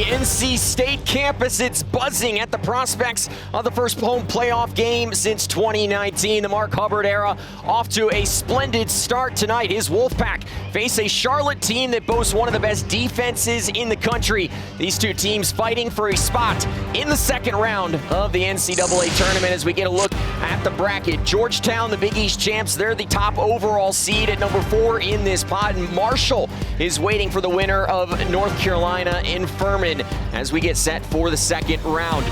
NC State campus, it's buzzing at the prospects of the first home playoff game since 2019. The Mark Hubbard era off to a splendid start tonight. His Wolfpack face a Charlotte team that boasts one of the best defenses in the country. These two teams fighting for a spot in the second round of the NCAA tournament. As we get a look at the bracket, Georgetown, the Big East champs, they're the top overall seed at number 4 in this pod. Marshall is waiting for the winner of North Carolina in Furman as we get set for the second round.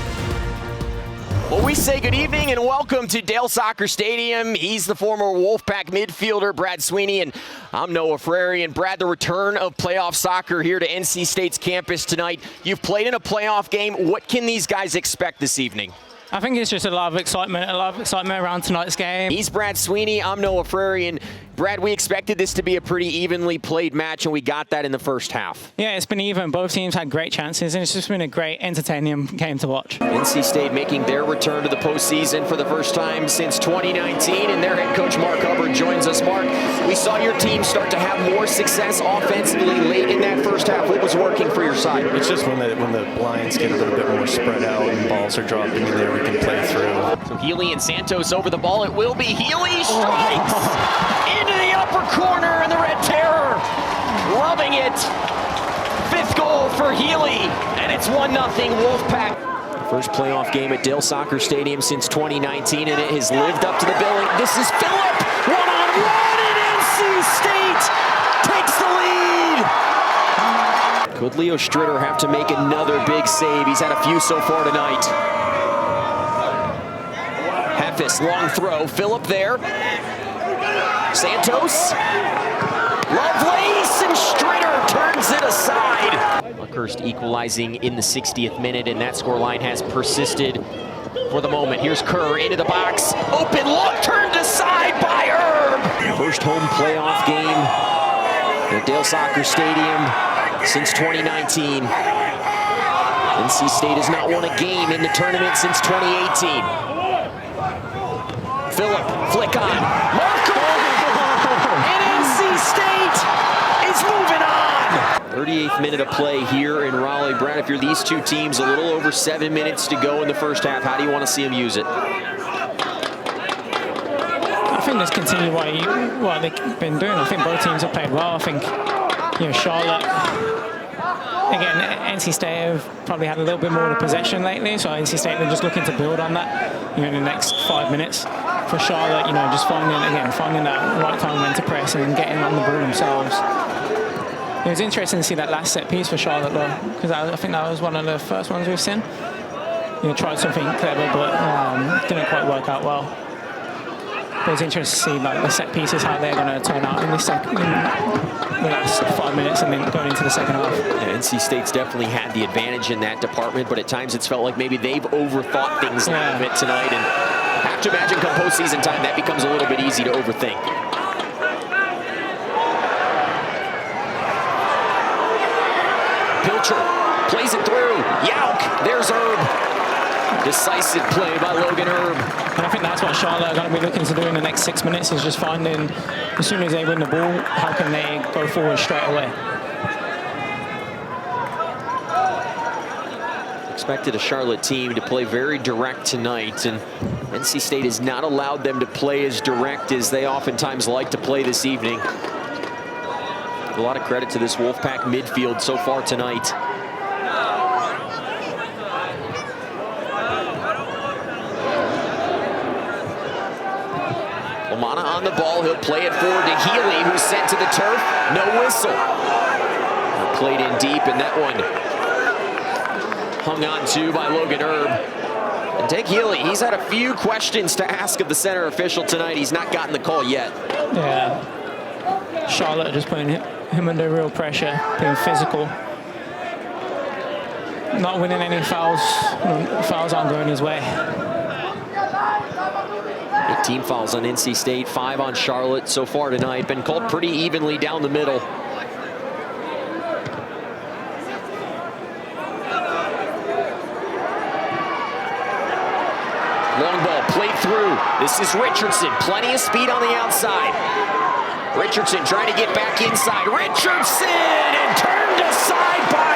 Well, we say good evening and welcome to Dale Soccer Stadium. He's the former Wolfpack midfielder, Brad Sweeney, and I'm Noah Frary. And Brad, the return of playoff soccer here to NC State's campus tonight. You've played in a playoff game. What can these guys expect this evening? I think it's just a lot of excitement around tonight's game. He's Brad Sweeney, I'm Noah Frary, and Brad, we expected this to be a pretty evenly played match, and we got that in the first half. Yeah, it's been even. Both teams had great chances, and it's just been a great, entertaining game to watch. NC State making their return to the postseason for the first time since 2019, and their head coach, Mark Hubbard, joins us. Mark, we saw your team start to have more success offensively late in that first half. What was working for your side? It's just when the blinds get a little bit more spread out and balls are dropping in there, we can play through. So Healy and Santos over the ball. It will be Healy strikes into the upper corner, and the Red Terror loving it. 5th goal for Healy, and it's 1-0 Wolfpack. First playoff game at Dale Soccer Stadium since 2019, and it has lived up to the billing. This is Phillip, one-on-one, and NC State takes the lead. Could Leo Stritter have to make another big save? He's had a few so far tonight. Heffis, long throw, Phillip there. Santos, Lovelace, and Stritter turns it aside. Buckhurst equalizing in the 60th minute, and that scoreline has persisted for the moment. Here's Kerr into the box, open look, turned aside by Herb. First home playoff game at Dale Soccer Stadium since 2019. NC State has not won a game in the tournament since 2018. Phillip, flick on, Marco! And NC State is moving on. 38th minute of play here in Raleigh. Brad, if you're these two teams, a little over 7 minutes to go in the first half. How do you want to see them use it? I think let's continue what they've been doing. I think both teams have played well. I think, Charlotte, again, NC State have probably had a little bit more of the possession lately, so NC State are just looking to build on that, in the next 5 minutes. For Charlotte, just finding that right time when to press and getting on the ball themselves. It was interesting to see that last set piece for Charlotte, though, because I think that was one of the first ones we've seen. Tried something clever, but didn't quite work out well. But it's interesting to see the set pieces, how they're going to turn out in the last 5 minutes and then going into the second half. Yeah, NC State's definitely had the advantage in that department, but at times it's felt like maybe they've overthought things a little bit tonight. And I have to imagine come postseason time, that becomes a little bit easy to overthink. Pilcher plays it through. Yauk, there's Herb. Decisive play by Logan Herb. And I think that's what Charlotte are going to be looking to do in the next 6 minutes, is just finding, as soon as they win the ball, how can they go forward straight away. Expected a Charlotte team to play very direct tonight, and NC State has not allowed them to play as direct as they oftentimes like to play this evening. A lot of credit to this Wolfpack midfield so far tonight. Lamana on the ball, he'll play it forward to Healy, who's sent to the turf. No whistle. Played in deep, and that one hung on to by Logan Herb. And take Healy, he's had a few questions to ask of the center official tonight. He's not gotten the call yet. Yeah, Charlotte just putting him under real pressure, being physical. Not winning any fouls. Fouls aren't going his way. 18 fouls on NC State, 5 on Charlotte so far tonight. Been called pretty evenly down the middle. Long ball played through. This is Richardson. Plenty of speed on the outside. Richardson trying to get back inside. Richardson, and turned aside by